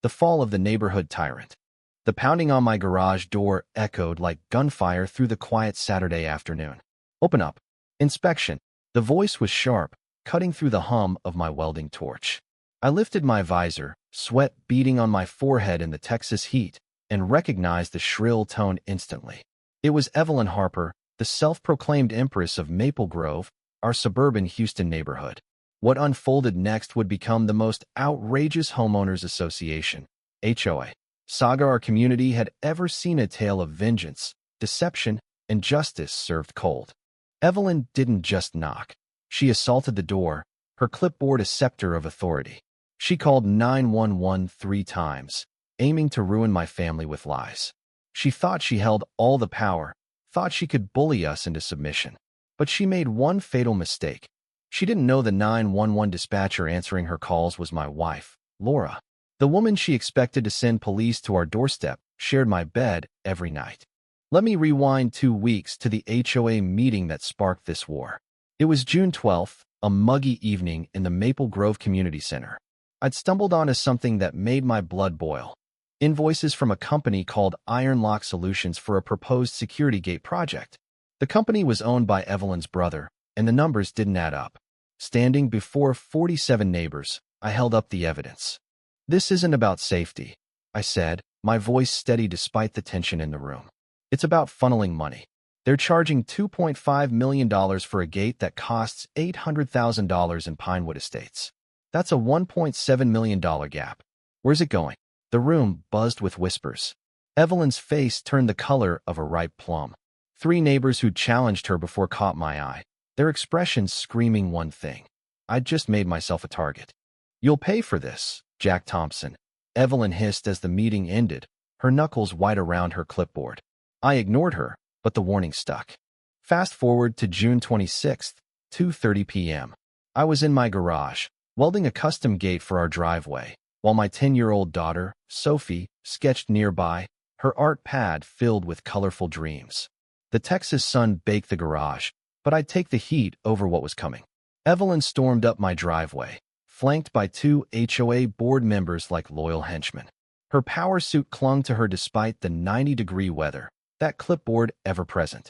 The fall of the neighborhood tyrant. The pounding on my garage door echoed like gunfire through the quiet Saturday afternoon. Open up. Inspection. The voice was sharp, cutting through the hum of my welding torch. I lifted my visor, sweat beading on my forehead in the Texas heat, and recognized the shrill tone instantly. It was Evelyn Harper, the self-proclaimed empress of Maple Grove, our suburban Houston neighborhood. What unfolded next would become the most outrageous homeowners association, HOA, saga our community had ever seen, a tale of vengeance, deception, and justice served cold. Evelyn didn't just knock. She assaulted the door, her clipboard a scepter of authority. She called 911 3 times, aiming to ruin my family with lies. She thought she held all the power, thought she could bully us into submission. But she made one fatal mistake. She didn't know the 911 dispatcher answering her calls was my wife, Laura. The woman she expected to send police to our doorstep shared my bed every night. Let me rewind 2 weeks to the HOA meeting that sparked this war. It was June 12th, a muggy evening in the Maple Grove Community Center. I'd stumbled onto something that made my blood boil. Invoices from a company called Iron Lock Solutions for a proposed security gate project. The company was owned by Evelyn's brother, and the numbers didn't add up. Standing before 47 neighbors, I held up the evidence. This isn't about safety, I said, my voice steady despite the tension in the room. It's about funneling money. They're charging $2.5 million for a gate that costs $800,000 in Pinewood Estates. That's a $1.7 million gap. Where's it going? The room buzzed with whispers. Evelyn's face turned the color of a ripe plum. 3 neighbors who'd challenged her before caught my eye, their expressions screaming one thing. I'd just made myself a target. You'll pay for this, Jack Thompson, Evelyn hissed as the meeting ended, her knuckles white around her clipboard. I ignored her, but the warning stuck. Fast forward to June 26th, 2:30 p.m. I was in my garage, welding a custom gate for our driveway, while my 10-year-old daughter, Sophie, sketched nearby, her art pad filled with colorful dreams. The Texas sun baked the garage, but I'd take the heat over what was coming. Evelyn stormed up my driveway, flanked by 2 HOA board members like loyal henchmen. Her power suit clung to her despite the 90-degree weather, that clipboard ever present.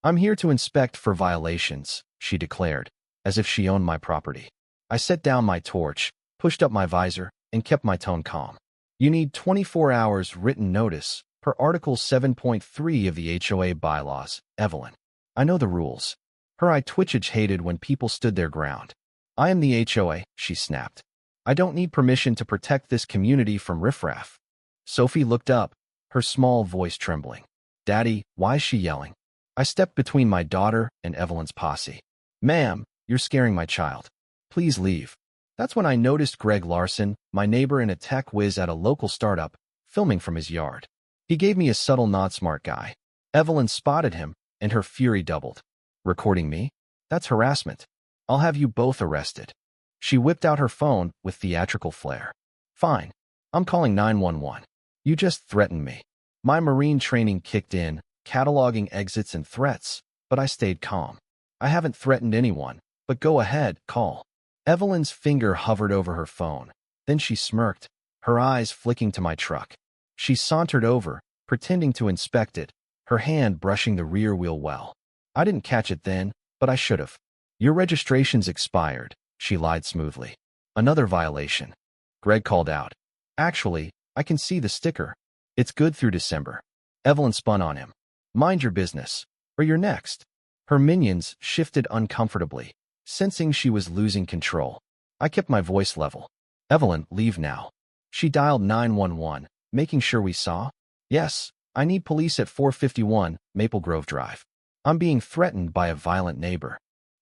I'm here to inspect for violations, she declared, as if she owned my property. I set down my torch, pushed up my visor, and kept my tone calm. You need 24 hours written notice, per Article 7.3 of the HOA bylaws, Evelyn. I know the rules. Her eye twitch hated when people stood their ground. I am the HOA, she snapped. I don't need permission to protect this community from riffraff. Sophie looked up, her small voice trembling. Daddy, why is she yelling? I stepped between my daughter and Evelyn's posse. Ma'am, you're scaring my child. Please leave. That's when I noticed Greg Larson, my neighbor and a tech whiz at a local startup, filming from his yard. He gave me a subtle nod, smart guy. Evelyn spotted him, and her fury doubled. Recording me? That's harassment. I'll have you both arrested. She whipped out her phone with theatrical flair. Fine. I'm calling 911. You just threatened me. My Marine training kicked in, cataloging exits and threats, but I stayed calm. I haven't threatened anyone, but go ahead, call. Evelyn's finger hovered over her phone. Then she smirked, her eyes flicking to my truck. She sauntered over, pretending to inspect it, her hand brushing the rear wheel well. I didn't catch it then, but I should have. Your registration's expired, she lied smoothly. Another violation. Greg called out. Actually, I can see the sticker. It's good through December. Evelyn spun on him. Mind your business, or you're next. Her minions shifted uncomfortably, sensing she was losing control. I kept my voice level. Evelyn, leave now. She dialed 911, making sure we saw. Yes, I need police at 451 Maple Grove Drive. I'm being threatened by a violent neighbor.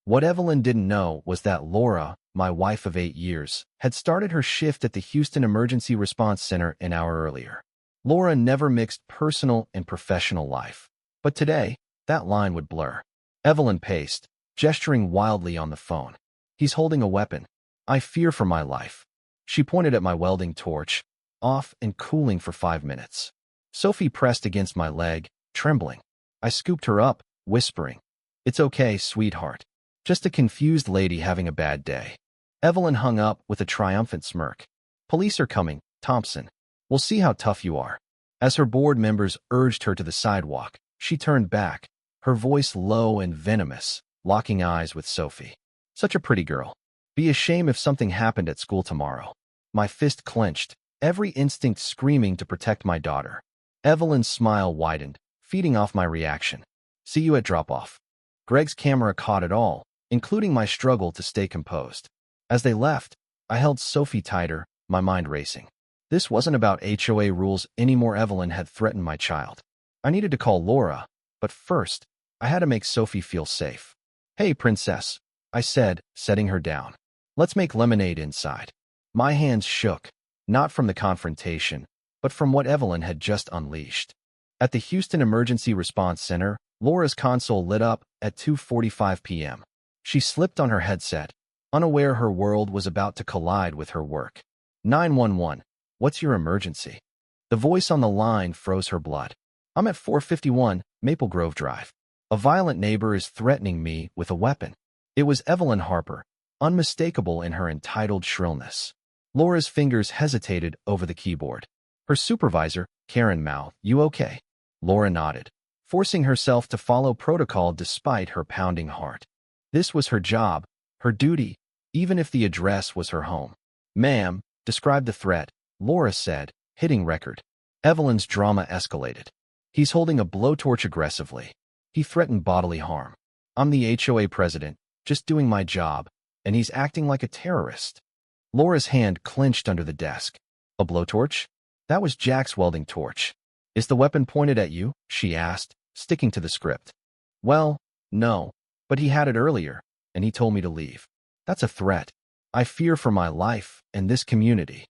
What Evelyn didn't know was that Laura, my wife of 8 years, had started her shift at the Houston Emergency Response Center an hour earlier. Laura never mixed personal and professional life. But today, that line would blur. Evelyn paced, gesturing wildly on the phone. He's holding a weapon. I fear for my life. She pointed at my welding torch, off and cooling for 5 minutes. Sophie pressed against my leg, trembling. I scooped her up, whispering, "It's okay, sweetheart. Just a confused lady having a bad day." Evelyn hung up with a triumphant smirk. "Police are coming, Thompson." We'll see how tough you are. As her board members urged her to the sidewalk, she turned back, her voice low and venomous, locking eyes with Sophie. Such a pretty girl. Be a shame if something happened at school tomorrow. My fist clenched, every instinct screaming to protect my daughter. Evelyn's smile widened, feeding off my reaction. See you at drop-off. Greg's camera caught it all, including my struggle to stay composed. As they left, I held Sophie tighter, my mind racing. This wasn't about HOA rules anymore. Evelyn had threatened my child. I needed to call Laura, but first, I had to make Sophie feel safe. Hey, princess, I said, setting her down. Let's make lemonade inside. My hands shook, not from the confrontation, but from what Evelyn had just unleashed. At the Houston Emergency Response Center, Laura's console lit up at 2:45 p.m. She slipped on her headset, unaware her world was about to collide with her work. 911, what's your emergency? The voice on the line froze her blood. I'm at 451 Maple Grove Drive. A violent neighbor is threatening me with a weapon. It was Evelyn Harper, unmistakable in her entitled shrillness. Laura's fingers hesitated over the keyboard. Her supervisor, Karen, mouthed, "You okay?" Laura nodded, forcing herself to follow protocol despite her pounding heart. This was her job, her duty, even if the address was her home. "Ma'am, describe the threat," Laura said, hitting record. Evelyn's drama escalated. He's holding a blowtorch aggressively. He threatened bodily harm. I'm the HOA president, just doing my job, and he's acting like a terrorist. Laura's hand clenched under the desk. A blowtorch? That was Jack's welding torch. Is the weapon pointed at you? She asked, sticking to the script. Well, no, but he had it earlier, and he told me to leave. That's a threat. I fear for my life and this community.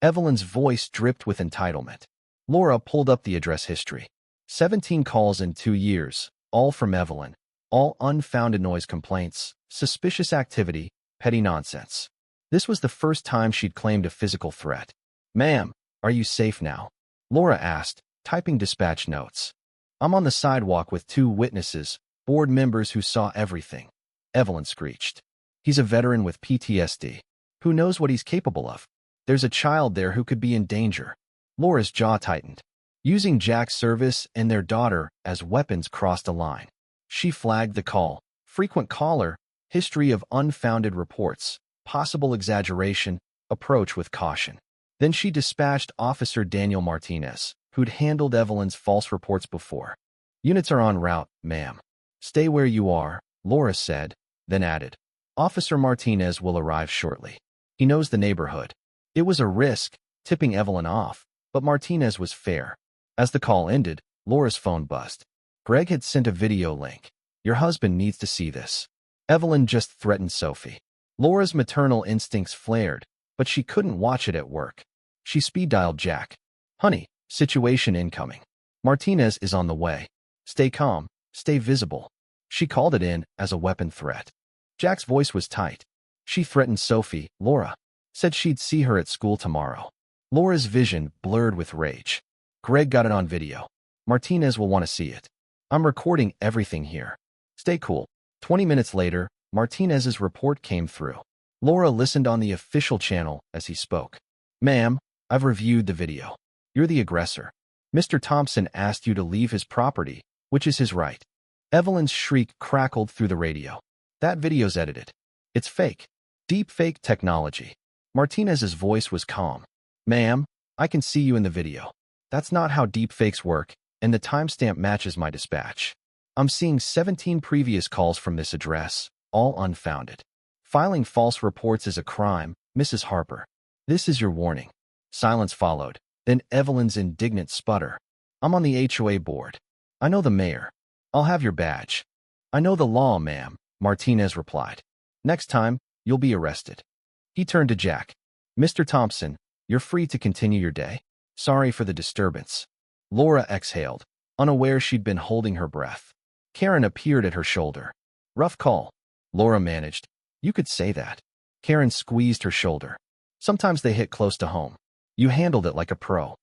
Evelyn's voice dripped with entitlement. Laura pulled up the address history. 17 calls in 2 years, all from Evelyn. All unfounded noise complaints, suspicious activity, petty nonsense. This was the first time she'd claimed a physical threat. Ma'am, are you safe now? Laura asked, typing dispatch notes. I'm on the sidewalk with 2 witnesses, board members who saw everything. Evelyn screeched. He's a veteran with PTSD. Who knows what he's capable of? There's a child there who could be in danger. Laura's jaw tightened. Using Jack's service and their daughter as weapons crossed a line. She flagged the call. Frequent caller, history of unfounded reports, possible exaggeration, approach with caution. Then she dispatched Officer Daniel Martinez, who'd handled Evelyn's false reports before. Units are en route, ma'am. Stay where you are, Laura said, then added. Officer Martinez will arrive shortly. He knows the neighborhood. It was a risk, tipping Evelyn off, but Martinez was fair. As the call ended, Laura's phone buzzed. Greg had sent a video link. Your husband needs to see this. Evelyn just threatened Sophie. Laura's maternal instincts flared, but she couldn't watch it at work. She speed-dialed Jack. Honey, situation incoming. Martinez is on the way. Stay calm, stay visible. She called it in as a weapon threat. Jack's voice was tight. She threatened Sophie, Laura. Said she'd see her at school tomorrow. Laura's vision blurred with rage. Greg got it on video. Martinez will want to see it. I'm recording everything here. Stay cool. 20 minutes later, Martinez's report came through. Laura listened on the official channel as he spoke. Ma'am, I've reviewed the video. You're the aggressor. Mr. Thompson asked you to leave his property, which is his right. Evelyn's shriek crackled through the radio. That video's edited. It's fake. Deep fake technology. Martinez's voice was calm. Ma'am, I can see you in the video. That's not how deepfakes work, and the timestamp matches my dispatch. I'm seeing 17 previous calls from this address, all unfounded. Filing false reports is a crime, Mrs. Harper. This is your warning. Silence followed, then Evelyn's indignant sputter. I'm on the HOA board. I know the mayor. I'll have your badge. I know the law, ma'am, Martinez replied. Next time, you'll be arrested. He turned to Jack. Mr. Thompson, you're free to continue your day. Sorry for the disturbance. Laura exhaled, unaware she'd been holding her breath. Karen appeared at her shoulder. Rough call. Laura managed. You could say that. Karen squeezed her shoulder. Sometimes they hit close to home. You handled it like a pro.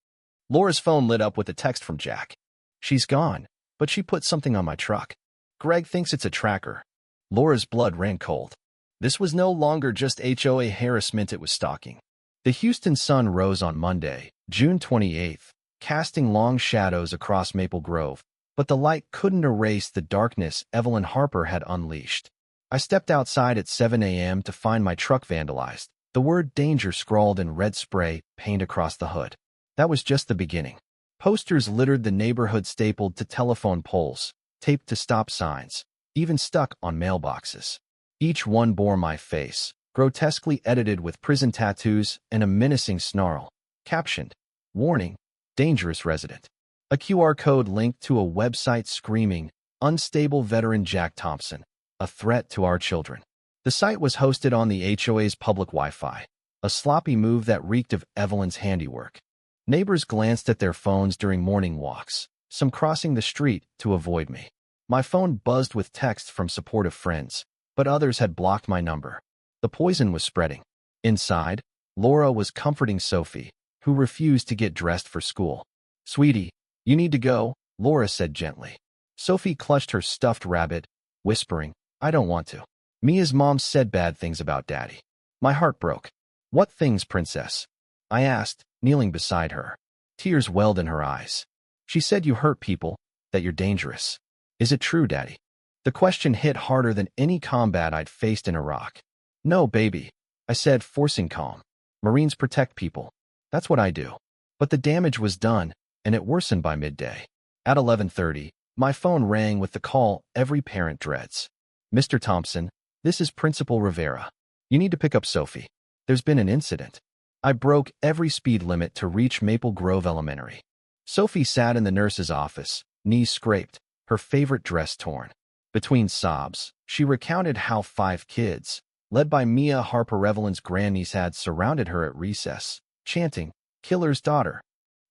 Laura's phone lit up with a text from Jack. She's gone, but she put something on my truck. Greg thinks it's a tracker. Laura's blood ran cold. This was no longer just HOA harassment, it was stalking. The Houston sun rose on Monday, June 28th, casting long shadows across Maple Grove, but the light couldn't erase the darkness Evelyn Harper had unleashed. I stepped outside at 7 a.m. to find my truck vandalized, the word danger scrawled in red spray painted across the hood. That was just the beginning. Posters littered the neighborhood stapled to telephone poles, taped to stop signs, even stuck on mailboxes. Each one bore my face, grotesquely edited with prison tattoos and a menacing snarl, captioned, "Warning, dangerous resident." A QR code linked to a website screaming, "Unstable veteran Jack Thompson, a threat to our children." The site was hosted on the HOA's public Wi-Fi, a sloppy move that reeked of Evelyn's handiwork. Neighbors glanced at their phones during morning walks, some crossing the street to avoid me. My phone buzzed with texts from supportive friends, but others had blocked my number. The poison was spreading. Inside, Laura was comforting Sophie, who refused to get dressed for school. "Sweetie, you need to go," Laura said gently. Sophie clutched her stuffed rabbit, whispering, "I don't want to. Mia's mom said bad things about Daddy." My heart broke. "What things, princess?" I asked, kneeling beside her. Tears welled in her eyes. "She said you hurt people, that you're dangerous." "Is it true, Daddy?" The question hit harder than any combat I'd faced in Iraq. "No, baby," I said, forcing calm. "Marines protect people. That's what I do." But the damage was done, and it worsened by midday. At 11:30, my phone rang with the call every parent dreads. "Mr. Thompson, this is Principal Rivera. You need to pick up Sophie. There's been an incident." I broke every speed limit to reach Maple Grove Elementary. Sophie sat in the nurse's office, knees scraped, her favorite dress torn. Between sobs, she recounted how 5 kids, led by Mia Harper, Evelyn's grandniece, had surrounded her at recess, chanting, "Killer's daughter."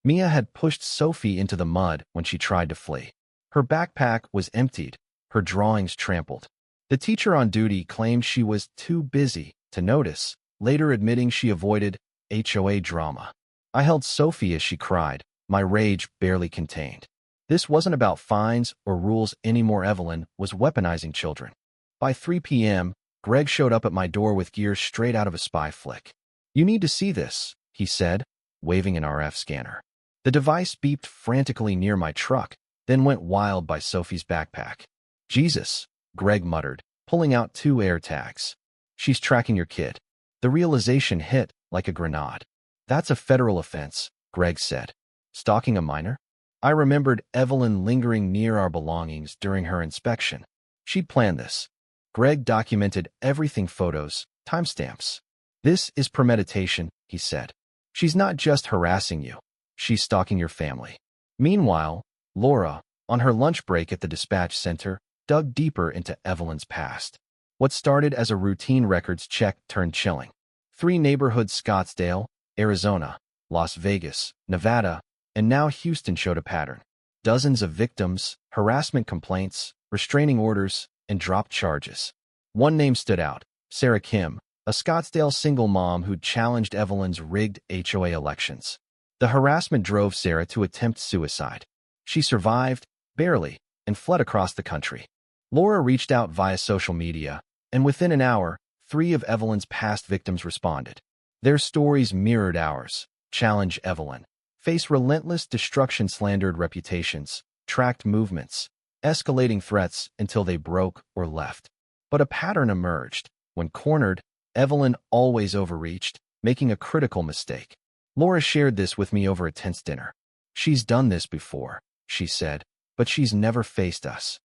Mia had pushed Sophie into the mud when she tried to flee. Her backpack was emptied, her drawings trampled. The teacher on duty claimed she was too busy to notice, later admitting she avoided HOA drama. I held Sophie as she cried, my rage barely contained. This wasn't about fines or rules anymore. Evelyn was weaponizing children. By 3 p.m., Greg showed up at my door with gear straight out of a spy flick. "You need to see this," he said, waving an RF scanner. The device beeped frantically near my truck, then went wild by Sophie's backpack. "Jesus," Greg muttered, pulling out 2 AirTags. "She's tracking your kid." The realization hit like a grenade. "That's a federal offense," Greg said. "Stalking a minor?" I remembered Evelyn lingering near our belongings during her inspection. She'd planned this. Greg documented everything: photos, timestamps. "This is premeditation," he said. "She's not just harassing you. She's stalking your family." Meanwhile, Laura, on her lunch break at the dispatch center, dug deeper into Evelyn's past. What started as a routine records check turned chilling. 3 neighborhoods: Scottsdale, Arizona, Las Vegas, Nevada, and now Houston showed a pattern. Dozens of victims, harassment complaints, restraining orders, and dropped charges. One name stood out: Sarah Kim, a Scottsdale single mom who'd challenged Evelyn's rigged HOA elections. The harassment drove Sarah to attempt suicide. She survived, barely, and fled across the country. Laura reached out via social media, and within an hour, 3 of Evelyn's past victims responded. Their stories mirrored ours: challenge Evelyn, face relentless destruction, slandered reputations, tracked movements, escalating threats until they broke or left. But a pattern emerged. When cornered, Evelyn always overreached, making a critical mistake. Laura shared this with me over a tense dinner. "She's done this before," she said, "but she's never faced us."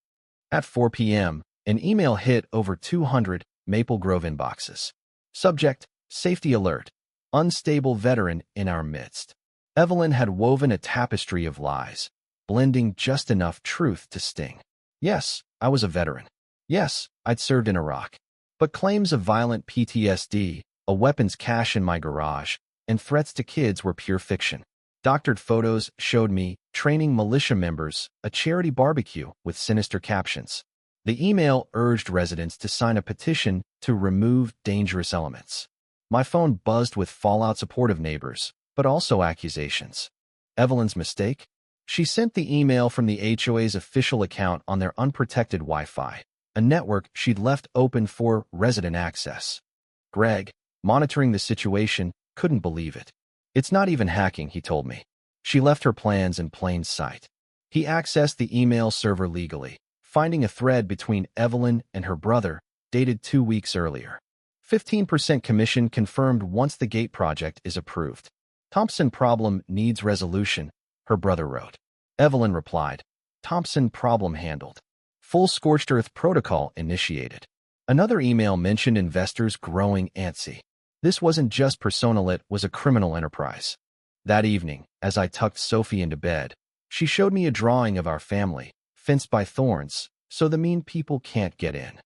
At 4 p.m., an email hit over 200 Maple Grove inboxes. Subject: Safety Alert. Unstable veteran in our midst. Evelyn had woven a tapestry of lies, blending just enough truth to sting. Yes, I was a veteran. Yes, I'd served in Iraq. But claims of violent PTSD, a weapons cache in my garage, and threats to kids were pure fiction. Doctored photos showed me training militia members, a charity barbecue with sinister captions. The email urged residents to sign a petition to remove dangerous elements. My phone buzzed with fallout: supportive neighbors, but also accusations. Evelyn's mistake? She sent the email from the HOA's official account on their unprotected Wi-Fi, a network she'd left open for resident access. Greg, monitoring the situation, Couldn't believe it. It's not even hacking, he told me. She left her plans in plain sight. He accessed the email server legally, finding a thread between Evelyn and her brother, dated 2 weeks earlier. 15% commission confirmed once the gate project is approved. Thompson problem needs resolution, her brother wrote. Evelyn replied, Thompson problem handled. Full scorched earth protocol initiated. Another email mentioned investors growing antsy. This wasn't just personal, it was a criminal enterprise. That evening, as I tucked Sophie into bed, she showed me a drawing of our family, fenced by thorns, so the mean people can't get in.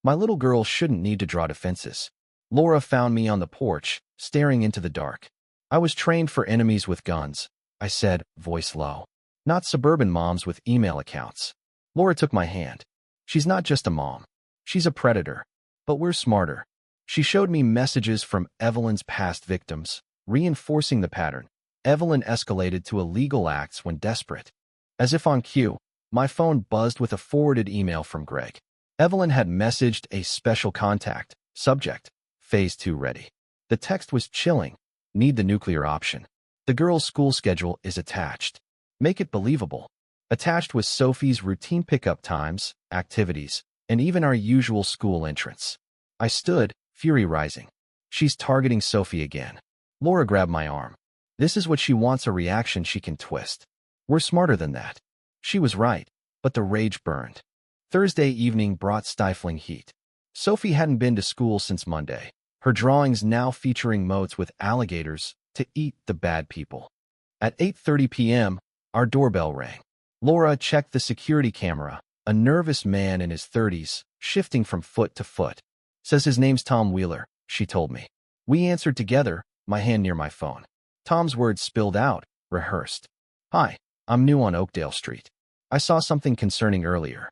My little girl shouldn't need to draw defenses. Laura found me on the porch, staring into the dark. I was trained for enemies with guns, I said, voice low. Not suburban moms with email accounts. Laura took my hand. She's not just a mom. She's a predator. But we're smarter. She showed me messages from Evelyn's past victims, reinforcing the pattern. Evelyn escalated to illegal acts when desperate. As if on cue, my phone buzzed with a forwarded email from Greg. Evelyn had messaged a special contact, subject, Phase 2 ready. The text was chilling. Need the nuclear option. The girl's school schedule is attached. Make it believable. Attached was Sophie's routine pickup times, activities, and even our usual school entrance. I stood, fury rising. She's targeting Sophie again. Laura grabbed my arm. This is what she wants, a reaction she can twist. We're smarter than that. She was right, but the rage burned. Thursday evening brought stifling heat. Sophie hadn't been to school since Monday, her drawings now featuring moats with alligators to eat the bad people. At 8:30 p.m., our doorbell rang. Laura checked the security camera, a nervous man in his 30s, shifting from foot to foot. Says his name's Tom Wheeler, she told me. We answered together, my hand near my phone. Tom's words spilled out, rehearsed. Hi, I'm new on Oakdale Street. I saw something concerning earlier.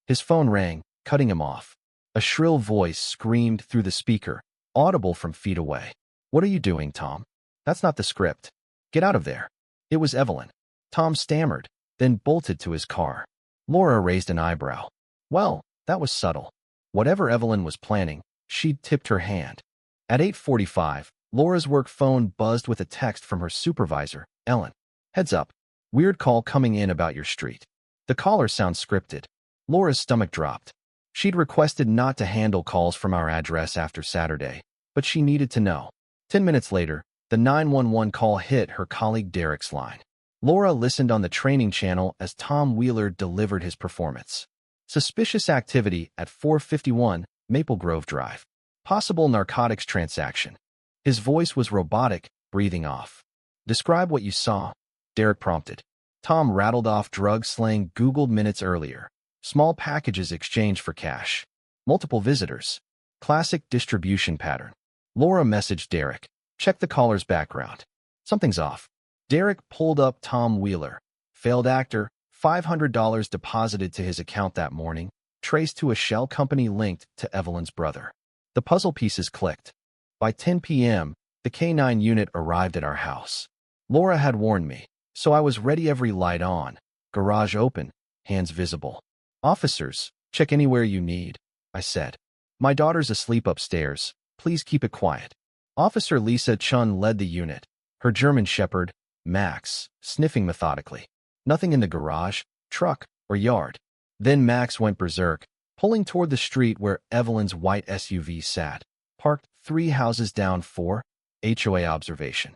His phone rang, cutting him off. A shrill voice screamed through the speaker, audible from feet away. What are you doing, Tom? That's not the script. Get out of there. It was Evelyn. Tom stammered, then bolted to his car. Laura raised an eyebrow. Well, that was subtle. Whatever Evelyn was planning, she'd tipped her hand. At 8:45, Laura's work phone buzzed with a text from her supervisor, Ellen. Heads up. Weird call coming in about your street. The caller sounds scripted. Laura's stomach dropped. She'd requested not to handle calls from our address after Saturday, but she needed to know. 10 minutes later, the 911 call hit her colleague Derek's line. Laura listened on the training channel as Tom Wheeler delivered his performance. Suspicious activity at 451 Maple Grove Drive. Possible narcotics transaction. His voice was robotic, breathing off. Describe what you saw, Derek prompted. Tom rattled off drug slang Googled minutes earlier. Small packages exchanged for cash. Multiple visitors. Classic distribution pattern. Laura messaged Derek. Check the caller's background. Something's off. Derek pulled up Tom Wheeler. Failed actor, $500 deposited to his account that morning, traced to a shell company linked to Evelyn's brother. The puzzle pieces clicked. By 10 p.m., the K-9 unit arrived at our house. Laura had warned me, so I was ready, every light on, garage open, hands visible. Officers, check anywhere you need, I said. My daughter's asleep upstairs. Please keep it quiet. Officer Lisa Chun led the unit, her German Shepherd, Max, sniffing methodically. Nothing in the garage, truck, or yard. Then Max went berserk, pulling toward the street where Evelyn's white SUV sat, parked 3 houses down 4, HOA observation.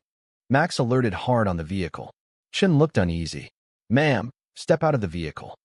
Max alerted hard on the vehicle. Chin looked uneasy. Ma'am, step out of the vehicle.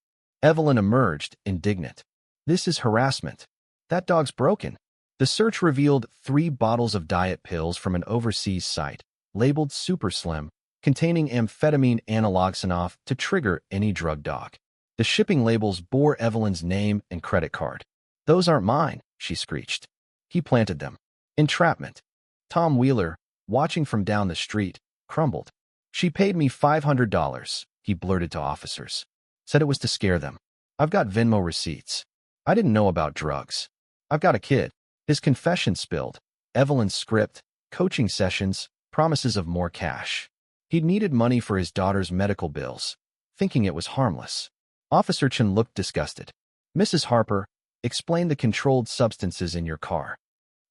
Evelyn emerged, indignant. This is harassment. That dog's broken. The search revealed 3 bottles of diet pills from an overseas site, labeled Super Slim, containing amphetamine analoxanoff to trigger any drug dog. The shipping labels bore Evelyn's name and credit card. Those aren't mine, she screeched. He planted them. Entrapment. Tom Wheeler, watching from down the street, crumbled. She paid me $500, he blurted to officers. Said it was to scare them. I've got Venmo receipts. I didn't know about drugs. I've got a kid. His confession spilled. Evelyn's script, coaching sessions, promises of more cash. He'd needed money for his daughter's medical bills, thinking it was harmless. Officer Chen looked disgusted. Mrs. Harper, explain the controlled substances in your car.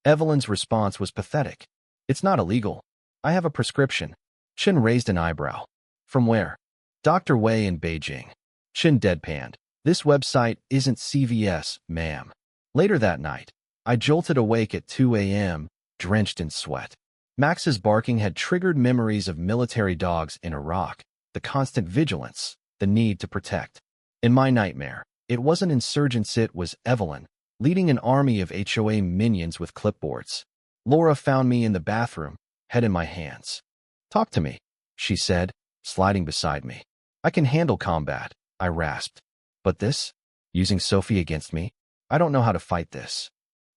Evelyn's response was pathetic. It's not illegal. I have a prescription. Chen raised an eyebrow. From where? Dr. Wei in Beijing. Chen deadpanned. This website isn't CVS, ma'am. Later that night, I jolted awake at 2 a.m., drenched in sweat. Max's barking had triggered memories of military dogs in Iraq, the constant vigilance, the need to protect. In my nightmare, it wasn't insurgents, it was Evelyn, leading an army of HOA minions with clipboards. Laura found me in the bathroom, head in my hands. Talk to me, she said, sliding beside me. I can handle combat, I rasped. But this? Using Sophie against me? I don't know how to fight this.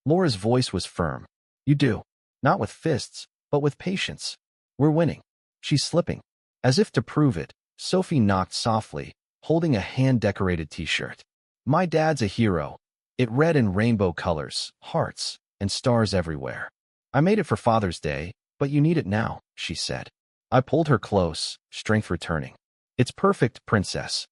Laura's voice was firm. You do. Not with fists, but with patience. We're winning. She's slipping. As if to prove it, Sophie knocked softly, holding a hand-decorated t-shirt. My dad's a hero. It read in rainbow colors, hearts, and stars everywhere. I made it for Father's Day, but you need it now, she said. I pulled her close, strength returning. It's perfect, princess.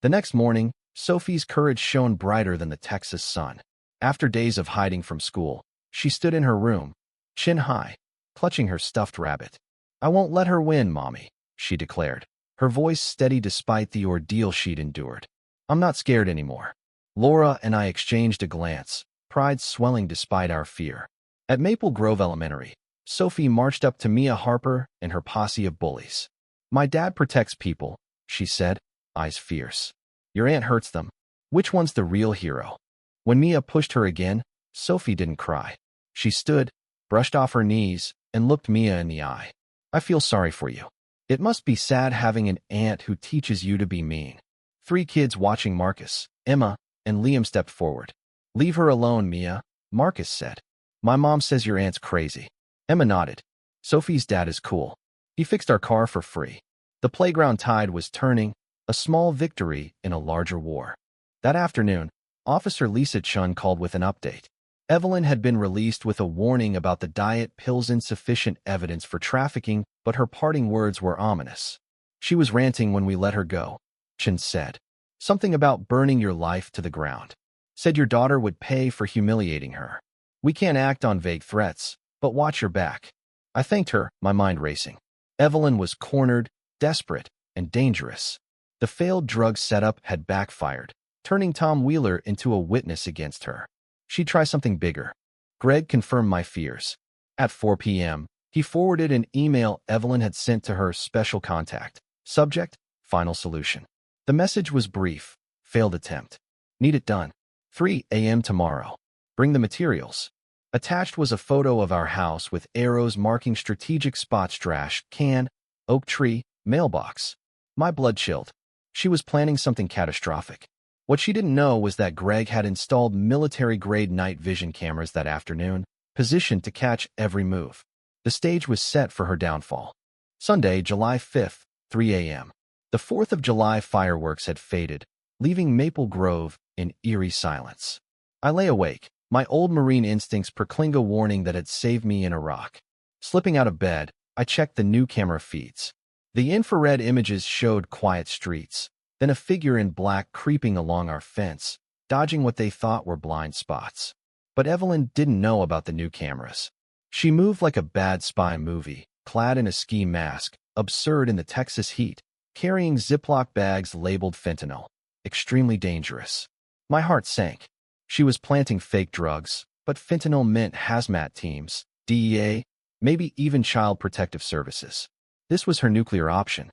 The next morning, Sophie's courage shone brighter than the Texas sun. After days of hiding from school, she stood in her room, chin high, clutching her stuffed rabbit. I won't let her win, Mommy, she declared, her voice steady despite the ordeal she'd endured. I'm not scared anymore. Laura and I exchanged a glance, pride swelling despite our fear. At Maple Grove Elementary, Sophie marched up to Mia Harper and her posse of bullies. My dad protects people, she said, eyes fierce. Your aunt hurts them. Which one's the real hero? When Mia pushed her again, Sophie didn't cry. She stood, brushed off her knees, and looked Mia in the eye. I feel sorry for you. It must be sad having an aunt who teaches you to be mean. 3 kids watching Marcus, Emma, and Liam stepped forward. Leave her alone, Mia, Marcus said. My mom says your aunt's crazy. Emma nodded. Sophie's dad is cool. He fixed our car for free. The playground tide was turning, a small victory in a larger war. That afternoon, Officer Lisa Chun called with an update. Evelyn had been released with a warning about the diet pill's insufficient evidence for trafficking, but her parting words were ominous. She was ranting when we let her go, Chun said. Something about burning your life to the ground. Said your daughter would pay for humiliating her. We can't act on vague threats, but watch your back. I thanked her, my mind racing. Evelyn was cornered, desperate, and dangerous. The failed drug setup had backfired, turning Tom Wheeler into a witness against her. She'd try something bigger. Greg confirmed my fears. At 4 p.m., he forwarded an email Evelyn had sent to her special contact. Subject, final solution. The message was brief. Failed attempt. Need it done. 3 a.m. tomorrow. Bring the materials. Attached was a photo of our house with arrows marking strategic spots: trash can, oak tree, mailbox. My blood chilled. She was planning something catastrophic. What she didn't know was that Greg had installed military-grade night vision cameras that afternoon, positioned to catch every move. The stage was set for her downfall. Sunday, July 5th, 3 a.m. The 4th of July fireworks had faded, leaving Maple Grove in eerie silence. I lay awake, my old Marine instincts proclaiming a warning that had saved me in Iraq. Slipping out of bed, I checked the new camera feeds. The infrared images showed quiet streets, then a figure in black creeping along our fence, dodging what they thought were blind spots. But Evelyn didn't know about the new cameras. She moved like a bad spy movie, clad in a ski mask, absurd in the Texas heat, carrying Ziploc bags labeled fentanyl. Extremely dangerous. My heart sank. She was planting fake drugs, but fentanyl meant hazmat teams, DEA, maybe even Child Protective Services. This was her nuclear option.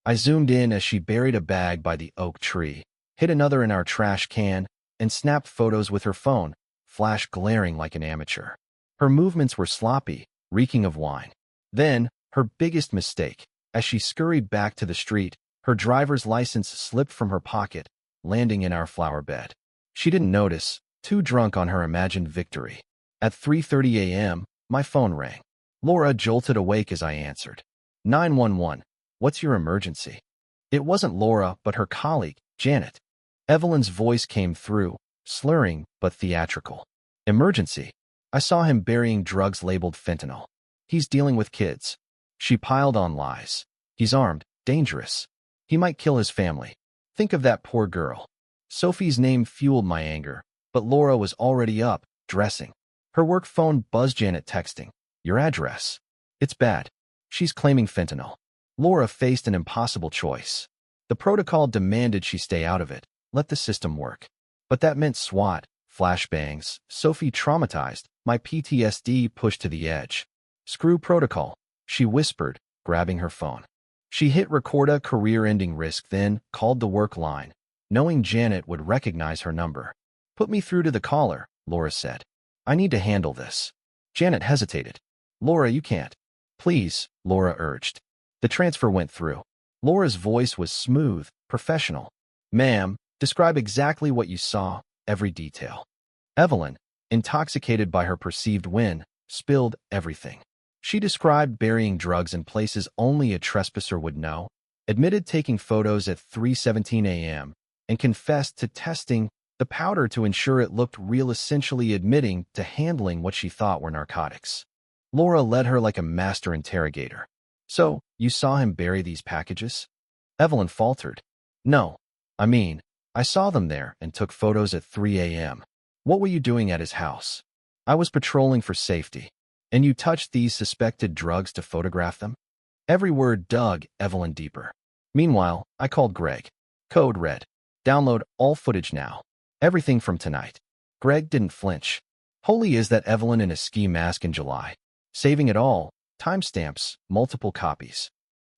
I zoomed in as she buried a bag by the oak tree, hid another in our trash can, and snapped photos with her phone, flash glaring like an amateur. Her movements were sloppy, reeking of wine. Then, her biggest mistake, as she scurried back to the street, her driver's license slipped from her pocket, landing in our flower bed. She didn't notice, too drunk on her imagined victory. At 3:30 a.m., my phone rang. Laura jolted awake as I answered. 911. What's your emergency? It wasn't Laura, but her colleague, Janet. Evelyn's voice came through, slurring but theatrical. Emergency. I saw him burying drugs labeled fentanyl. He's dealing with kids. She piled on lies. He's armed, dangerous. He might kill his family. Think of that poor girl. Sophie's name fueled my anger, but Laura was already up, dressing. Her work phone buzzed. Janet texting. Your address. It's bad. She's claiming fentanyl. Laura faced an impossible choice. The protocol demanded she stay out of it, let the system work. But that meant SWAT, flashbangs, Sophie traumatized, my PTSD pushed to the edge. Screw protocol, she whispered, grabbing her phone. She hit record a career-ending risk, then called the work line, knowing Janet would recognize her number. Put me through to the caller, Laura said. I need to handle this. Janet hesitated. Laura, you can't. Please, Laura urged. The transfer went through. Laura's voice was smooth, professional. Ma'am, describe exactly what you saw, every detail. Evelyn, intoxicated by her perceived win, spilled everything. She described burying drugs in places only a trespasser would know, admitted taking photos at 3:17 a.m., and confessed to testing the powder to ensure it looked real, essentially admitting to handling what she thought were narcotics. Laura led her like a master interrogator. So, you saw him bury these packages? Evelyn faltered. No. I saw them there and took photos at 3 a.m. What were you doing at his house? I was patrolling for safety. And you touched these suspected drugs to photograph them? Every word dug Evelyn deeper. Meanwhile, I called Greg. Code red. Download all footage now. Everything from tonight. Greg didn't flinch. Holy is that Evelyn in a ski mask in July. Saving it all. Timestamps, multiple copies.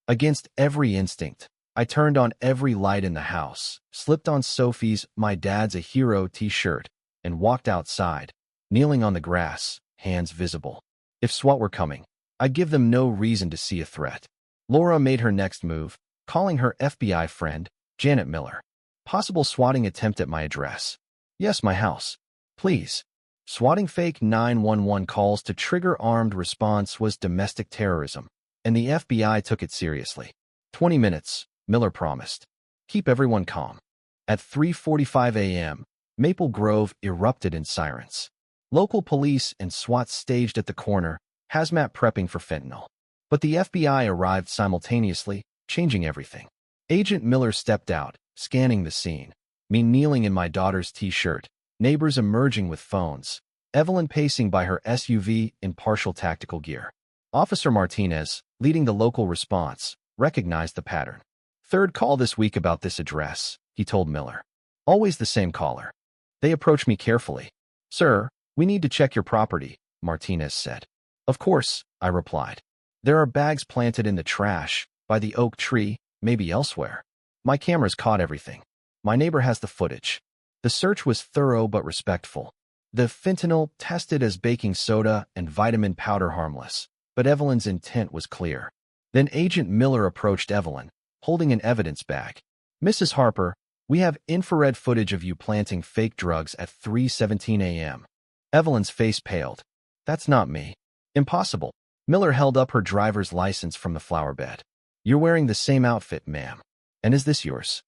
Against every instinct, I turned on every light in the house, slipped on Sophie's "My Dad's a Hero" t-shirt, and walked outside, kneeling on the grass, hands visible. If SWAT were coming, I'd give them no reason to see a threat. Laura made her next move, calling her FBI friend, Janet Miller. Possible swatting attempt at my address. Yes, my house. Please. Swatting fake 911 calls to trigger armed response was domestic terrorism, and the FBI took it seriously. 20 minutes, Miller promised. Keep everyone calm. At 3:45 a.m., Maple Grove erupted in sirens. Local police and SWAT staged at the corner, hazmat prepping for fentanyl. But the FBI arrived simultaneously, changing everything. Agent Miller stepped out, scanning the scene. Me kneeling in my daughter's t-shirt, neighbors emerging with phones, Evelyn pacing by her SUV in partial tactical gear. Officer Martinez, leading the local response, recognized the pattern. Third call this week about this address, he told Miller. Always the same caller. They approached me carefully. Sir, we need to check your property, Martinez said. Of course, I replied. There are bags planted in the trash, by the oak tree, maybe elsewhere. My cameras caught everything. My neighbor has the footage. The search was thorough but respectful. The fentanyl tested as baking soda and vitamin powder harmless, but Evelyn's intent was clear. Then Agent Miller approached Evelyn, holding an evidence bag. Mrs. Harper, we have infrared footage of you planting fake drugs at 3:17 a.m. Evelyn's face paled. That's not me. Impossible. Miller held up her driver's license from the flower bed. You're wearing the same outfit, ma'am. And is this yours?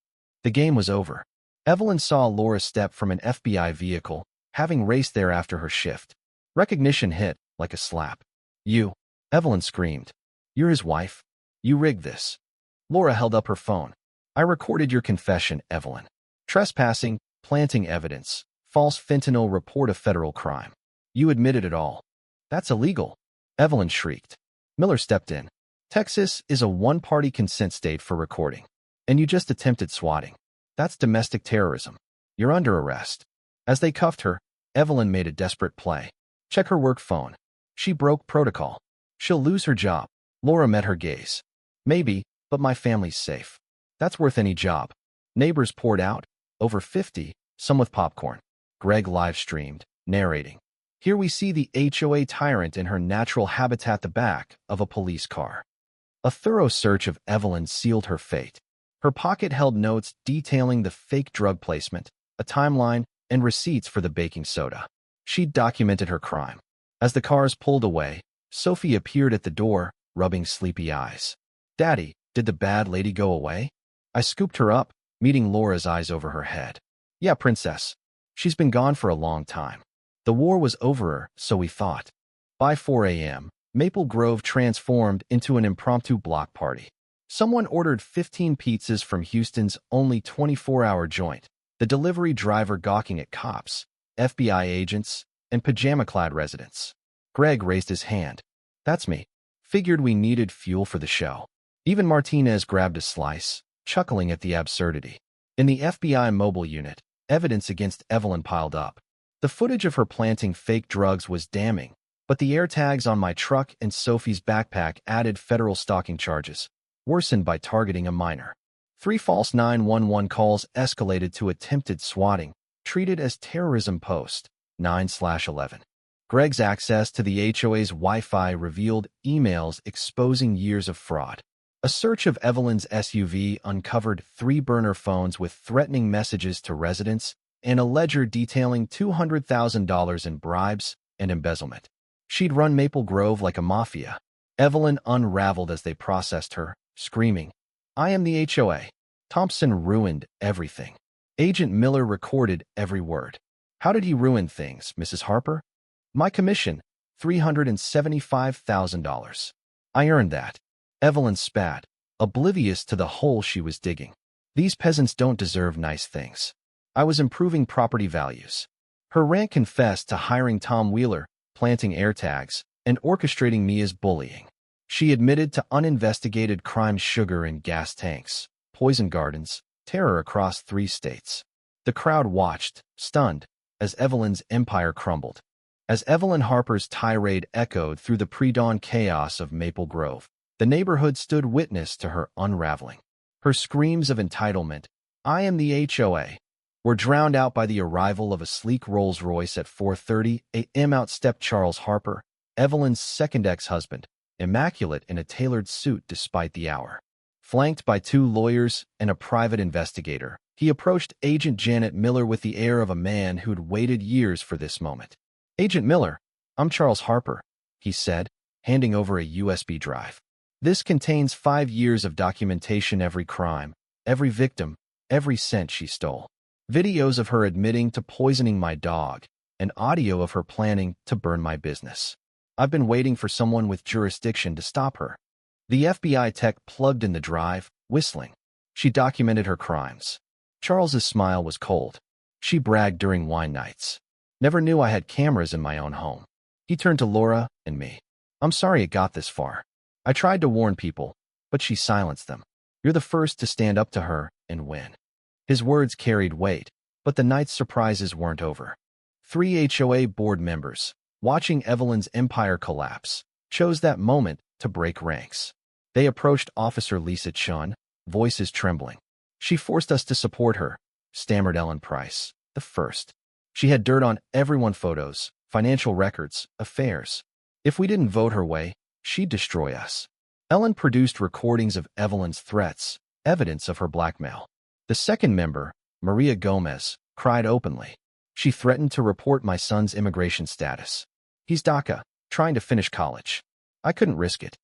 The game was over. Evelyn saw Laura step from an FBI vehicle, having raced there after her shift. Recognition hit, like a slap. You, Evelyn screamed. You're his wife. You rigged this. Laura held up her phone. I recorded your confession, Evelyn. Trespassing, planting evidence, false fentanyl report of federal crime. You admitted it all. That's illegal. Evelyn shrieked. Miller stepped in. Texas is a one-party consent state for recording. And you just attempted swatting. That's domestic terrorism. You're under arrest. As they cuffed her, Evelyn made a desperate play. Check her work phone. She broke protocol. She'll lose her job. Laura met her gaze. Maybe, but my family's safe. That's worth any job. Neighbors poured out, over 50, some with popcorn. Greg live-streamed, narrating. Here we see the HOA tyrant in her natural habitat, the back of a police car. A thorough search of Evelyn sealed her fate. Her pocket held notes detailing the fake drug placement, a timeline, and receipts for the baking soda. She'd documented her crime. As the cars pulled away, Sophie appeared at the door, rubbing sleepy eyes. Daddy, did the bad lady go away? I scooped her up, meeting Laura's eyes over her head. Yeah, princess. She's been gone for a long time. The war was over her, so we thought. By 4 a.m., Maple Grove transformed into an impromptu block party. Someone ordered 15 pizzas from Houston's only 24-hour joint, the delivery driver gawking at cops, FBI agents, and pajama-clad residents. Greg raised his hand. That's me. Figured we needed fuel for the show. Even Martinez grabbed a slice, chuckling at the absurdity. In the FBI mobile unit, evidence against Evelyn piled up. The footage of her planting fake drugs was damning, but the AirTags on my truck and Sophie's backpack added federal stalking charges, worsened by targeting a minor. 3 false 911 calls escalated to attempted swatting, treated as terrorism post, 9/11. Greg's access to the HOA's Wi-Fi revealed emails exposing years of fraud. A search of Evelyn's SUV uncovered 3 burner phones with threatening messages to residents and a ledger detailing $200,000 in bribes and embezzlement. She'd run Maple Grove like a mafia. Evelyn unraveled as they processed her, screaming, "I am the HOA." Thompson ruined everything. Agent Miller recorded every word. "How did he ruin things, Mrs. Harper?" "My commission, $375,000. I earned that." Evelyn spat, oblivious to the hole she was digging. "These peasants don't deserve nice things. I was improving property values." Her rant confessed to hiring Tom Wheeler, planting AirTags, and orchestrating Mia's bullying. She admitted to uninvestigated crimes: sugar in gas tanks, poison gardens, terror across 3 states. The crowd watched, stunned, as Evelyn's empire crumbled. As Evelyn Harper's tirade echoed through the pre-dawn chaos of Maple Grove, the neighborhood stood witness to her unraveling. Her screams of entitlement, "I am the HOA," were drowned out by the arrival of a sleek Rolls-Royce at 4:30 a.m. Outstepped Charles Harper, Evelyn's second ex-husband, immaculate in a tailored suit despite the hour. Flanked by 2 lawyers and a private investigator, he approached Agent Janet Miller with the air of a man who'd waited years for this moment. "Agent Miller, I'm Charles Harper," he said, handing over a USB drive. "This contains 5 years of documentation: every crime, every victim, every cent she stole. Videos of her admitting to poisoning my dog, and audio of her planning to burn my business. I've been waiting for someone with jurisdiction to stop her." The FBI tech plugged in the drive, whistling. She documented her crimes. Charles's smile was cold. "She bragged during wine nights. Never knew I had cameras in my own home." He turned to Laura and me. "I'm sorry it got this far. I tried to warn people, but she silenced them. You're the first to stand up to her and win." His words carried weight, but the night's surprises weren't over. 3 HOA board members, watching Evelyn's empire collapse, chose that moment to break ranks. They approached Officer Lisa Chun, voices trembling. "She forced us to support her," stammered Ellen Price, the first. "She had dirt on everyone: photos, financial records, affairs. If we didn't vote her way, she'd destroy us." Ellen produced recordings of Evelyn's threats, evidence of her blackmail. The second member, Maria Gomez, cried openly. "She threatened to report my son's immigration status. He's DACA, trying to finish college. I couldn't risk it."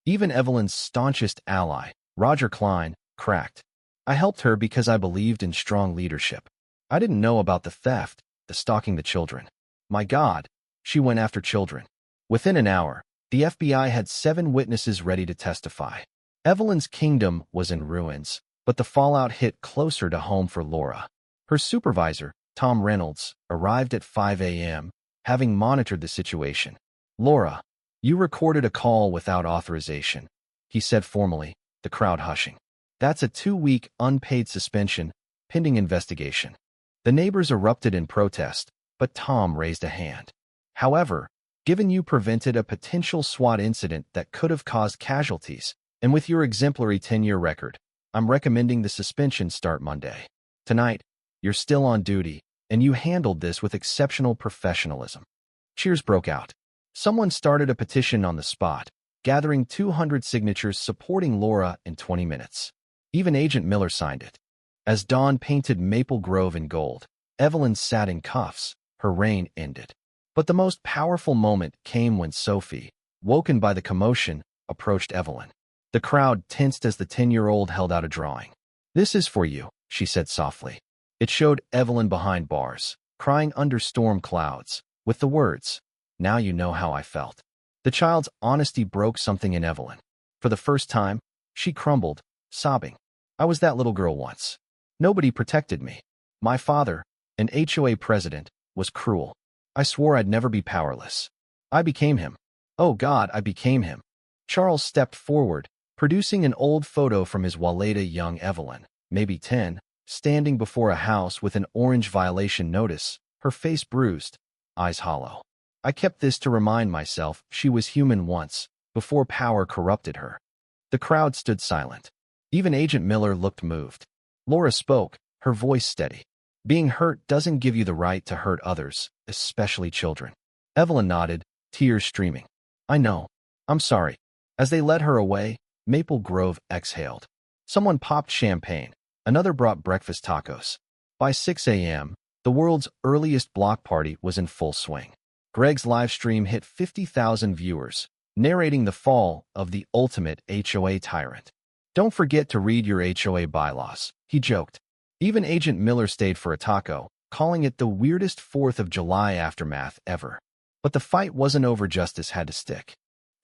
Even Evelyn's staunchest ally, Roger Klein, cracked. "I helped her because I believed in strong leadership. I didn't know about the theft, the stalking the children. My God, she went after children." Within an hour, the FBI had 7 witnesses ready to testify. Evelyn's kingdom was in ruins, but the fallout hit closer to home for Laura. Her supervisor, Tom Reynolds, arrived at 5 a.m., having monitored the situation. "Laura, you recorded a call without authorization," he said formally, the crowd hushing. "That's a 2-week unpaid suspension, pending investigation." The neighbors erupted in protest, but Tom raised a hand. "However, given you prevented a potential SWAT incident that could have caused casualties, and with your exemplary 10-year record, I'm recommending the suspension start Monday. Tonight, you're still on duty, and you handled this with exceptional professionalism." Cheers broke out. Someone started a petition on the spot, gathering 200 signatures supporting Laura in 20 minutes. Even Agent Miller signed it. As dawn painted Maple Grove in gold, Evelyn sat in cuffs. Her reign ended. But the most powerful moment came when Sophie, woken by the commotion, approached Evelyn. The crowd tensed as the 10-year-old held out a drawing. "This is for you," she said softly. It showed Evelyn behind bars, crying under storm clouds, with the words, "Now you know how I felt." The child's honesty broke something in Evelyn. For the first time, she crumbled, sobbing. "I was that little girl once. Nobody protected me. My father, an HOA president, was cruel. I swore I'd never be powerless. I became him. Oh God, I became him." Charles stepped forward, producing an old photo from his wallet of young Evelyn, maybe 10, standing before a house with an orange violation notice, her face bruised, eyes hollow. I kept this to remind myself she was human once, before power corrupted her. The crowd stood silent. Even Agent Miller looked moved. Laura spoke, her voice steady. Being hurt doesn't give you the right to hurt others, especially children. Evelyn nodded, tears streaming. I know. I'm sorry. As they led her away, Maple Grove exhaled. Someone popped champagne. Another brought breakfast tacos. By 6 a.m., the world's earliest block party was in full swing. Greg's live stream hit 50,000 viewers, narrating the fall of the ultimate HOA tyrant. Don't forget to read your HOA bylaws, he joked. Even Agent Miller stayed for a taco, calling it the weirdest 4th of July aftermath ever. But the fight wasn't over. Justice had to stick.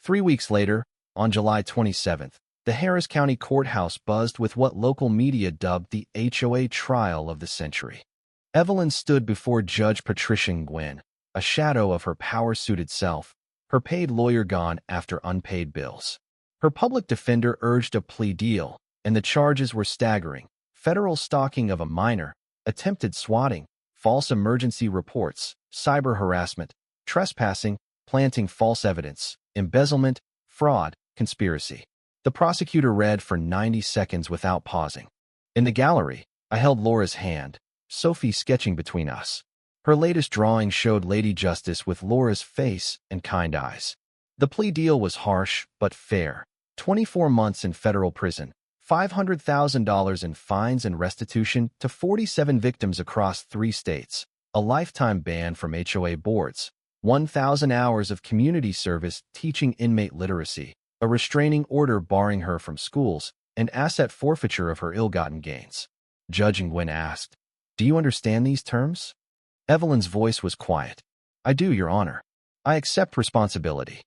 3 weeks later, on July 27th, the Harris County Courthouse buzzed with what local media dubbed the HOA trial of the century. Evelyn stood before Judge Patricia Nguyen, a shadow of her power-suited self, her paid lawyer gone after unpaid bills. Her public defender urged a plea deal, and the charges were staggering: federal stalking of a minor, attempted swatting, false emergency reports, cyber harassment, trespassing, planting false evidence, embezzlement, fraud, conspiracy. The prosecutor read for 90 seconds without pausing. In the gallery, I held Laura's hand, Sophie sketching between us. Her latest drawing showed Lady Justice with Laura's face and kind eyes. The plea deal was harsh but fair. 24 months in federal prison, $500,000 in fines and restitution to 47 victims across 3 states, a lifetime ban from HOA boards, 1,000 hours of community service teaching inmate literacy, a restraining order barring her from schools, and asset forfeiture of her ill-gotten gains. Judge Nguyen asked, "Do you understand these terms?" Evelyn's voice was quiet. "I do, Your Honor. I accept responsibility."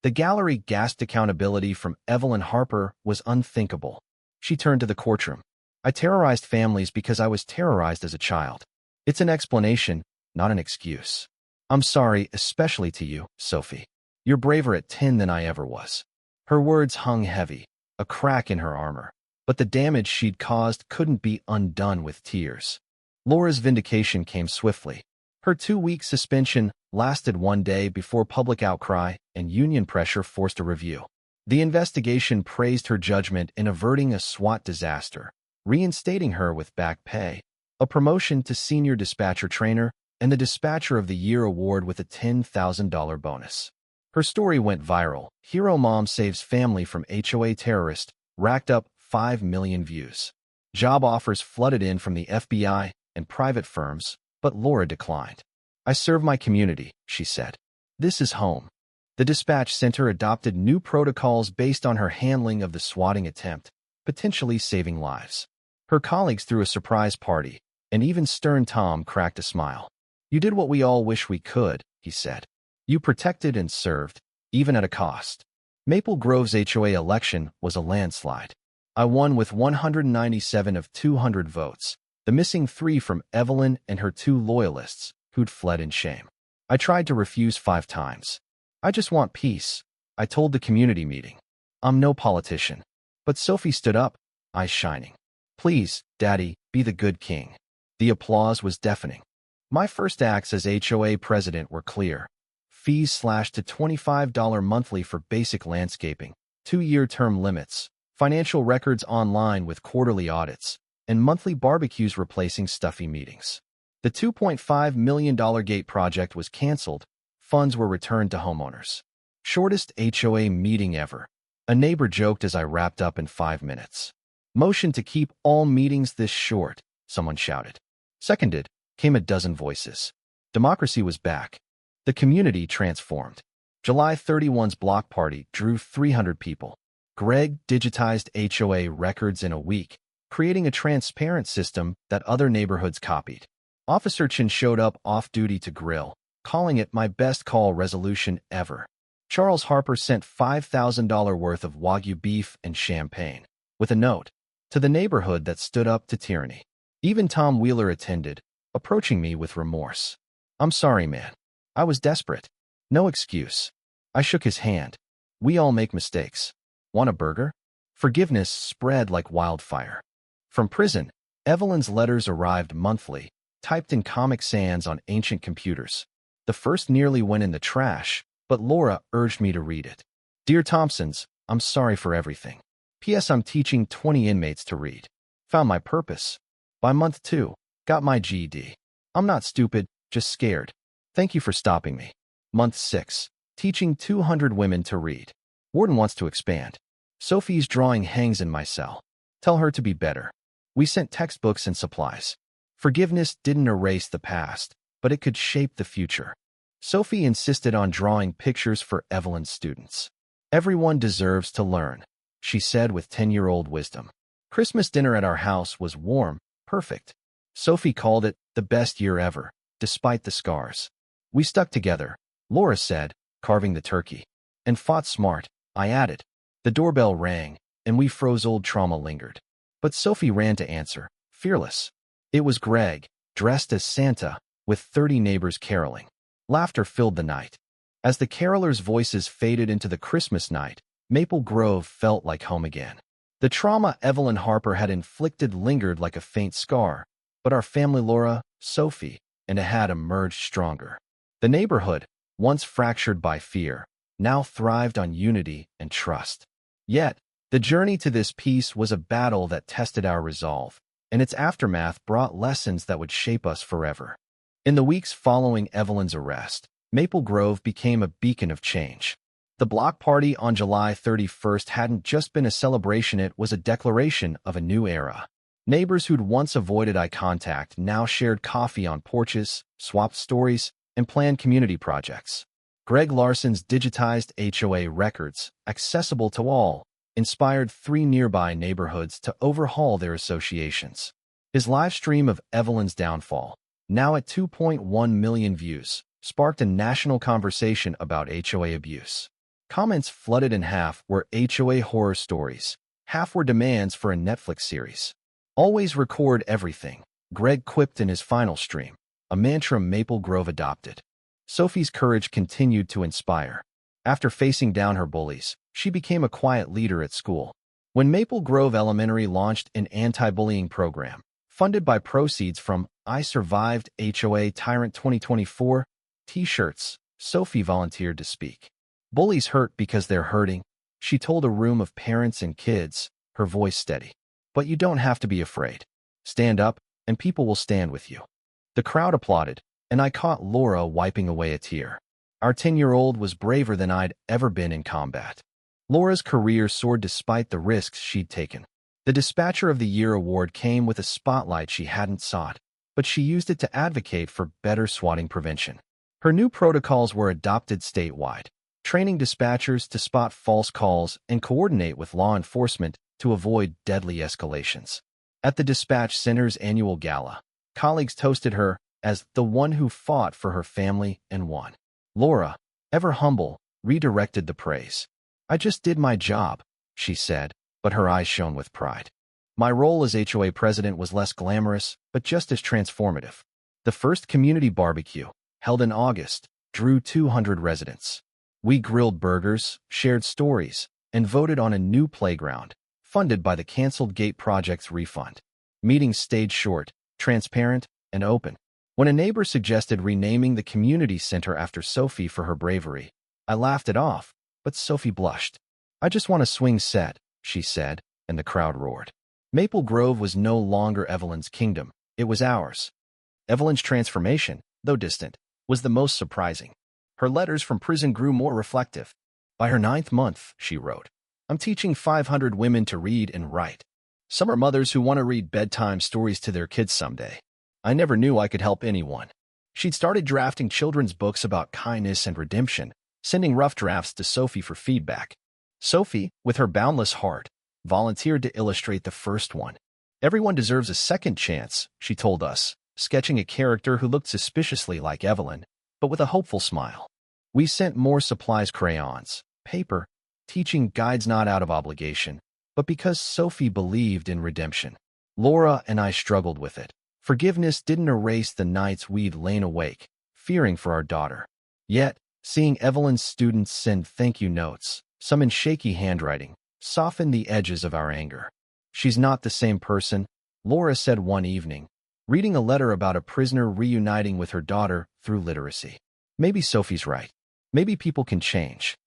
The gallery gasped. Accountability from Evelyn Harper was unthinkable. She turned to the courtroom. "I terrorized families because I was terrorized as a child. It's an explanation, not an excuse. I'm sorry, especially to you, Sophie. You're braver at 10 than I ever was." Her words hung heavy, a crack in her armor, but the damage she'd caused couldn't be undone with tears. Laura's vindication came swiftly. Her 2-week suspension lasted 1 day before public outcry and union pressure forced a review. The investigation praised her judgment in averting a SWAT disaster, reinstating her with back pay, a promotion to senior dispatcher trainer, and the Dispatcher of the Year award with a $10,000 bonus. Her story went viral. Hero Mom Saves Family from HOA Terrorist racked up 5 million views. Job offers flooded in from the FBI and private firms, but Laura declined. "I serve my community," she said. "This is home." The Dispatch Center adopted new protocols based on her handling of the swatting attempt, potentially saving lives. Her colleagues threw a surprise party, and even stern Tom cracked a smile. "You did what we all wish we could," he said. "You protected and served, even at a cost." Maple Grove's HOA election was a landslide. I won with 197 of 200 votes, the missing 3 from Evelyn and her 2 loyalists, who'd fled in shame. I tried to refuse 5 times. "I just want peace," I told the community meeting. "I'm no politician." But Sophie stood up, eyes shining. "Please, Daddy, be the good king." The applause was deafening. My first acts as HOA president were clear. Fees slashed to $25 monthly for basic landscaping, 2-year term limits, financial records online with quarterly audits, and monthly barbecues replacing stuffy meetings. The $2.5 million gate project was canceled. Funds were returned to homeowners. "Shortest HOA meeting ever," a neighbor joked as I wrapped up in 5 minutes. "Motion to keep all meetings this short," someone shouted. "Seconded," came a dozen voices. Democracy was back. The community transformed. July 31's block party drew 300 people. Greg digitized HOA records in a week, creating a transparent system that other neighborhoods copied. Officer Chin showed up off-duty to grill, calling it my best call resolution ever. Charles Harper sent $5,000 worth of Wagyu beef and champagne, with a note, "To the neighborhood that stood up to tyranny." Even Tom Wheeler attended, approaching me with remorse. "I'm sorry, man. I was desperate. No excuse." I shook his hand. We all make mistakes. Want a burger? Forgiveness spread like wildfire. From prison, Evelyn's letters arrived monthly, typed in Comic Sans on ancient computers. The first nearly went in the trash, but Laura urged me to read it. Dear Thompsons, I'm sorry for everything. P.S. I'm teaching 20 inmates to read. Found my purpose. By month 2, got my GED. I'm not stupid, just scared. Thank you for stopping me. Month 6, teaching 200 women to read. Warden wants to expand. Sophie's drawing hangs in my cell. Tell her to be better. We sent textbooks and supplies. Forgiveness didn't erase the past, but it could shape the future. Sophie insisted on drawing pictures for Evelyn's students. Everyone deserves to learn, she said with 10-year-old wisdom. Christmas dinner at our house was warm, perfect. Sophie called it the best year ever, despite the scars. We stuck together, Laura said, carving the turkey. And fought smart, I added. The doorbell rang, and we froze. Old trauma lingered. But Sophie ran to answer, fearless. It was Greg, dressed as Santa, with 30 neighbors caroling. Laughter filled the night. As the carolers' voices faded into the Christmas night, Maple Grove felt like home again. The trauma Evelyn Harper had inflicted lingered like a faint scar, but our family, Laura, Sophie, and Ahad emerged stronger. The neighborhood, once fractured by fear, now thrived on unity and trust. Yet, the journey to this peace was a battle that tested our resolve, and its aftermath brought lessons that would shape us forever. In the weeks following Evelyn's arrest, Maple Grove became a beacon of change. The block party on July 31st hadn't just been a celebration, it was a declaration of a new era. Neighbors who'd once avoided eye contact now shared coffee on porches, swapped stories, and planned community projects. Greg Larson's digitized HOA records, accessible to all, inspired 3 nearby neighborhoods to overhaul their associations. His live stream of Evelyn's downfall, now at 2.1 million views, sparked a national conversation about HOA abuse. Comments flooded, in half were HOA horror stories, half were demands for a Netflix series. Always record everything, Greg quipped in his final stream, a mantra Maple Grove adopted. Sophie's courage continued to inspire. After facing down her bullies, she became a quiet leader at school. When Maple Grove Elementary launched an anti-bullying program, funded by proceeds from I Survived HOA Tyrant 2024 t-shirts, Sophie volunteered to speak. Bullies hurt because they're hurting, she told a room of parents and kids, her voice steady. But you don't have to be afraid. Stand up, and people will stand with you. The crowd applauded, and I caught Laura wiping away a tear. Our 10-year-old was braver than I'd ever been in combat. Laura's career soared despite the risks she'd taken. The Dispatcher of the Year award came with a spotlight she hadn't sought, but she used it to advocate for better swatting prevention. Her new protocols were adopted statewide, training dispatchers to spot false calls and coordinate with law enforcement to avoid deadly escalations. At the Dispatch Center's annual gala, colleagues toasted her as the one who fought for her family and won. Laura, ever humble, redirected the praise. I just did my job, she said, but her eyes shone with pride. My role as HOA president was less glamorous, but just as transformative. The first community barbecue, held in August, drew 200 residents. We grilled burgers, shared stories, and voted on a new playground, funded by the canceled Gate Project's refund. Meetings stayed short, transparent, and open. When a neighbor suggested renaming the community center after Sophie for her bravery, I laughed it off, but Sophie blushed. I just want a swing set, she said, and the crowd roared. Maple Grove was no longer Evelyn's kingdom, it was ours. Evelyn's transformation, though distant, was the most surprising. Her letters from prison grew more reflective. By her 9th month, she wrote, I'm teaching 500 women to read and write. Some are mothers who want to read bedtime stories to their kids someday. I never knew I could help anyone. She'd started drafting children's books about kindness and redemption, sending rough drafts to Sophie for feedback. Sophie, with her boundless heart, volunteered to illustrate the first one. Everyone deserves a second chance, she told us, sketching a character who looked suspiciously like Evelyn, but with a hopeful smile. We sent more supplies, crayons, paper, teaching guides not out of obligation, but because Sophie believed in redemption. Laura and I struggled with it. Forgiveness didn't erase the nights we'd lain awake, fearing for our daughter. Yet, seeing Evelyn's students send thank you notes, some in shaky handwriting, softened the edges of our anger. She's not the same person, Laura said one evening, reading a letter about a prisoner reuniting with her daughter through literacy. Maybe Sophie's right. Maybe people can change.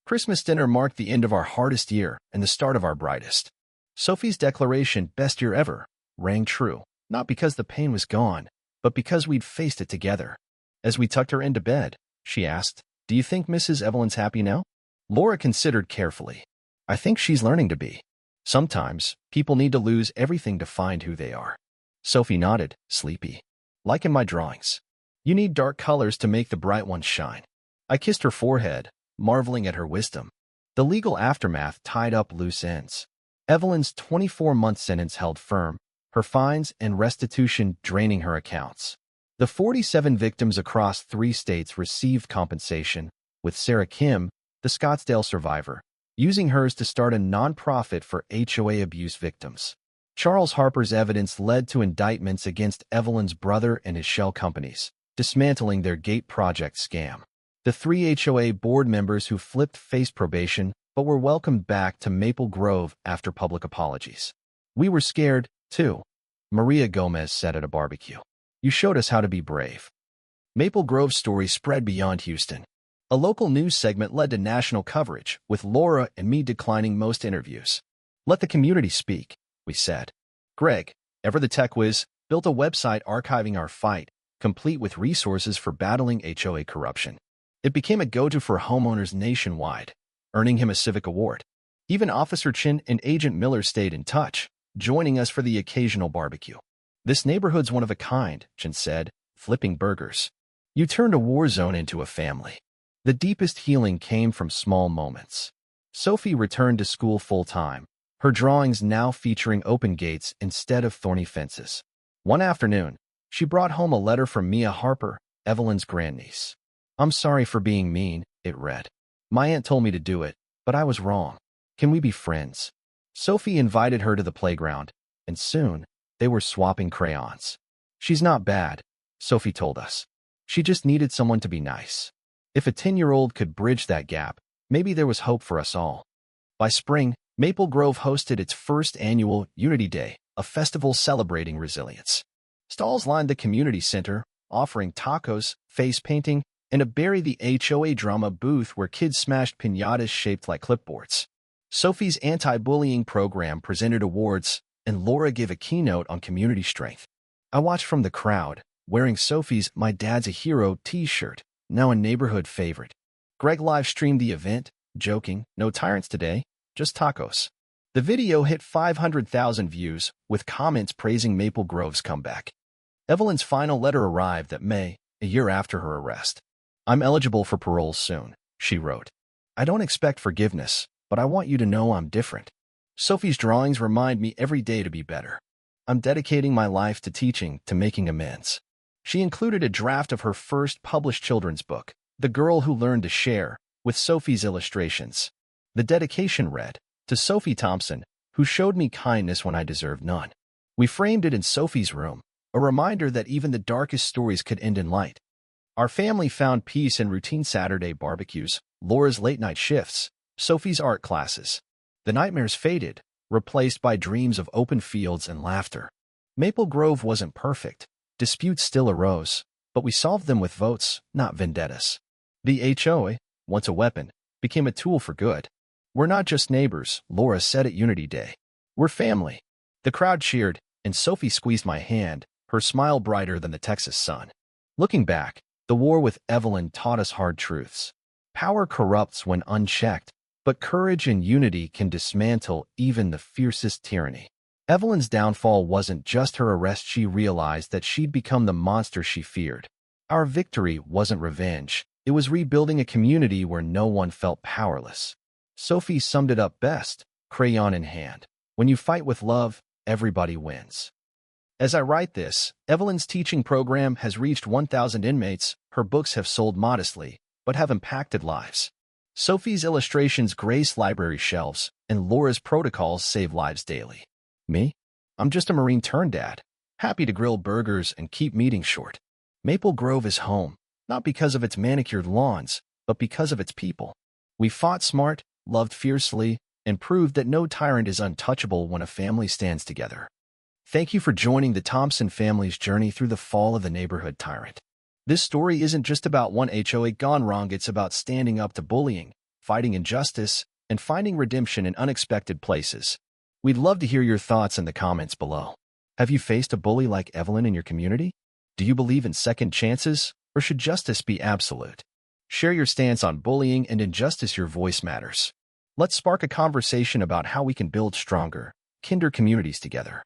Christmas dinner marked the end of our hardest year and the start of our brightest. Sophie's declaration, "best year ever," rang true, not because the pain was gone, but because we'd faced it together. As we tucked her into bed, she asked, "Do you think Mrs. Evelyn's happy now?" Laura considered carefully. "I think she's learning to be. Sometimes, people need to lose everything to find who they are." Sophie nodded, sleepy. "Like in my drawings. You need dark colors to make the bright ones shine." I kissed her forehead, marveling at her wisdom. The legal aftermath tied up loose ends. Evelyn's 24-month sentence held firm, her fines and restitution draining her accounts. The 47 victims across 3 states received compensation, with Sarah Kim, the Scottsdale survivor, using hers to start a nonprofit for HOA abuse victims. Charles Harper's evidence led to indictments against Evelyn's brother and his shell companies, dismantling their Gate Project scam. The 3 HOA board members who flipped faced probation but were welcomed back to Maple Grove after public apologies. "We were scared, too," Maria Gomez said at a barbecue. "You showed us how to be brave." Maple Grove's story spread beyond Houston. A local news segment led to national coverage, with Laura and me declining most interviews. "Let the community speak," we said. Greg, ever the tech whiz, built a website archiving our fight, complete with resources for battling HOA corruption. It became a go-to for homeowners nationwide, earning him a civic award. Even Officer Chin and Agent Miller stayed in touch, joining us for the occasional barbecue. "This neighborhood's one of a kind," Chin said, flipping burgers. "You turned a war zone into a family." The deepest healing came from small moments. Sophie returned to school full-time, her drawings now featuring open gates instead of thorny fences. One afternoon, she brought home a letter from Mia Harper, Evelyn's grandniece. "I'm sorry for being mean," it read. "My aunt told me to do it, but I was wrong. Can we be friends?" Sophie invited her to the playground, and soon, they were swapping crayons. "She's not bad," Sophie told us. "She just needed someone to be nice." If a 10-year-old could bridge that gap, maybe there was hope for us all. By spring, Maple Grove hosted its first annual Unity Day, a festival celebrating resilience. Stalls lined the community center, offering tacos, face painting, and a Bury the HOA drama booth where kids smashed piñatas shaped like clipboards. Sophie's anti-bullying program presented awards, and Laura gave a keynote on community strength. I watched from the crowd, wearing Sophie's "My Dad's a Hero" t-shirt, now a neighborhood favorite. Greg live-streamed the event, joking, "No tyrants today, just tacos." The video hit 500,000 views, with comments praising Maple Grove's comeback. Evelyn's final letter arrived that May, a year after her arrest. "I'm eligible for parole soon," she wrote. "I don't expect forgiveness, but I want you to know I'm different." Sophie's drawings remind me every day to be better. I'm dedicating my life to teaching, to making amends. She included a draft of her first published children's book, The Girl Who Learned to Share, with Sophie's illustrations. The dedication read, "To Sophie Thompson, who showed me kindness when I deserved none." We framed it in Sophie's room, a reminder that even the darkest stories could end in light. Our family found peace in routine Saturday barbecues, Laura's late-night shifts, Sophie's art classes. The nightmares faded, replaced by dreams of open fields and laughter. Maple Grove wasn't perfect. Disputes still arose, but we solved them with votes, not vendettas. The HOA, once a weapon, became a tool for good. "We're not just neighbors," Laura said at Unity Day. "We're family." The crowd cheered, and Sophie squeezed my hand, her smile brighter than the Texas sun. Looking back, the war with Evelyn taught us hard truths. Power corrupts when unchecked, but courage and unity can dismantle even the fiercest tyranny. Evelyn's downfall wasn't just her arrest. She realized that she'd become the monster she feared. Our victory wasn't revenge. It was rebuilding a community where no one felt powerless. Sophie summed it up best, crayon in hand. "When you fight with love, everybody wins." As I write this, Evelyn's teaching program has reached 1,000 inmates, her books have sold modestly, but have impacted lives. Sophie's illustrations grace library shelves, and Laura's protocols save lives daily. Me? I'm just a Marine-turned-dad, happy to grill burgers and keep meetings short. Maple Grove is home, not because of its manicured lawns, but because of its people. We fought smart, loved fiercely, and proved that no tyrant is untouchable when a family stands together. Thank you for joining the Thompson family's journey through the fall of the neighborhood tyrant. This story isn't just about one HOA gone wrong, it's about standing up to bullying, fighting injustice, and finding redemption in unexpected places. We'd love to hear your thoughts in the comments below. Have you faced a bully like Evelyn in your community? Do you believe in second chances, or should justice be absolute? Share your stance on bullying and injustice. Your voice matters. Let's spark a conversation about how we can build stronger, kinder communities together.